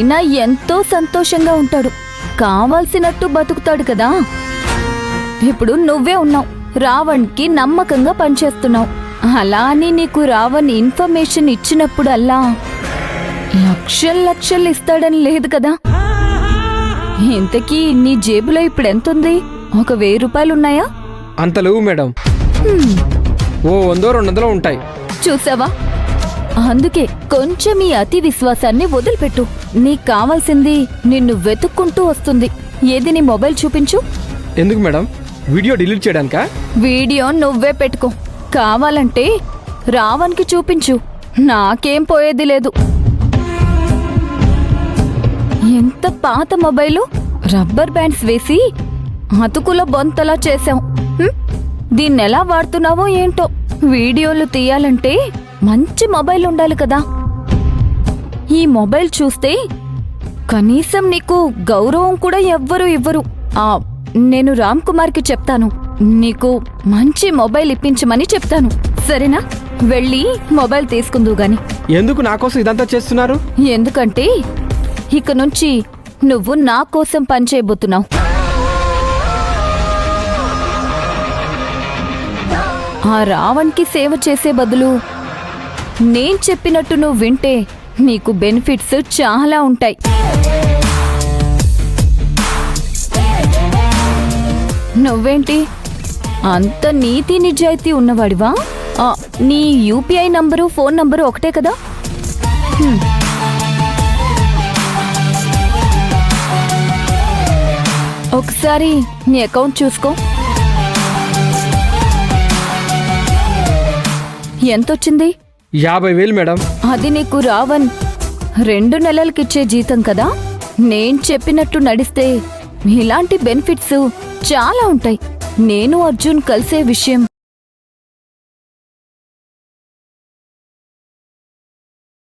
అయినా ఎంతో సంతోషంగా ఉంటాడు, కావాల్సినట్టు బతుకుతాడు కదా. ఇప్పుడు నువ్వే ఉన్నావు, రావణ్కి నమ్మకంగా పనిచేస్తున్నావు. అలా అని నీకు రావణ్ ఇన్ఫర్మేషన్ ఇచ్చినప్పుడల్లా లక్షలు ఇస్తాడని లేదు కదా. ఇంతకీ నీ జేబులో ఇప్పుడు ఎంతుంది? ఒక 1000 రూపాయలున్నాయా? అంత లేవు మేడం. ఓ 100-200 ఉంటాయి. చూసావా, అందుకే కొంచెం ఈ అతి విశ్వాసాన్ని వదిలిపెట్టు. నీకు కావాల్సింది నిన్ను వెతుక్కుంటూ వస్తుంది. ఏది నీ మొబైల్ చూపించు. ఎందుకు మేడం? వీడియో డిలీట్ చేయడానికా? వీడియో నువ్వే పెట్టుకో, కావాలంటే రావణ్కి చూపించు, నాకేం పోయేది లేదు. ఎంత పాత మొబైలు, రబ్బర్ బ్యాండ్స్ వేసి అతుకుల బొంతలా చేశాం. దీన్నెలా వాడుతున్నావో ఏంటో. వీడియోలు తీయాలంటే మంచి మొబైల్ ఉండాలి కదా. ఈ మొబైల్ చూస్తే కనీసం నీకు గౌరవం కూడా ఎవ్వరూ ఇవ్వరు. నేను రామ్ కుమార్కి చెప్తాను, నీకు మంచి మొబైల్ ఇప్పించమని చెప్తాను, సరేనా? వెళ్ళి మొబైల్ తీసుకుందువు గాని. ఎందుకు నా కోసం ఇదంతా చేస్తున్నారు? ఎందుకంటే ఇక నుంచి నువ్వు నా కోసం పనిచేయబోతున్నావు. ఆ రావణ్కి సేవ చేసే బదులు నేను చెప్పినట్టు నువ్వు వింటే నీకు బెనిఫిట్స్ చాలా ఉంటాయి. నువ్వేంటి అంత నీతి నిజాయితీ ఉన్నవాడివా? నీ యూపీఐ నంబరు, ఫోన్ నంబరు ఒకటే కదా? ఒకసారి నీ అకౌంట్ చూసుకో. ఎంతొచ్చింది? 50,000 మేడం. అది నీకు రావణ్ 2 నెలలకిచ్చే జీతం కదా. నేను చెప్పినట్టు నడిస్తే ఇలాంటి బెనిఫిట్స్ చాలా ఉంటాయి. నేను అర్జున్ కలిసే విషయం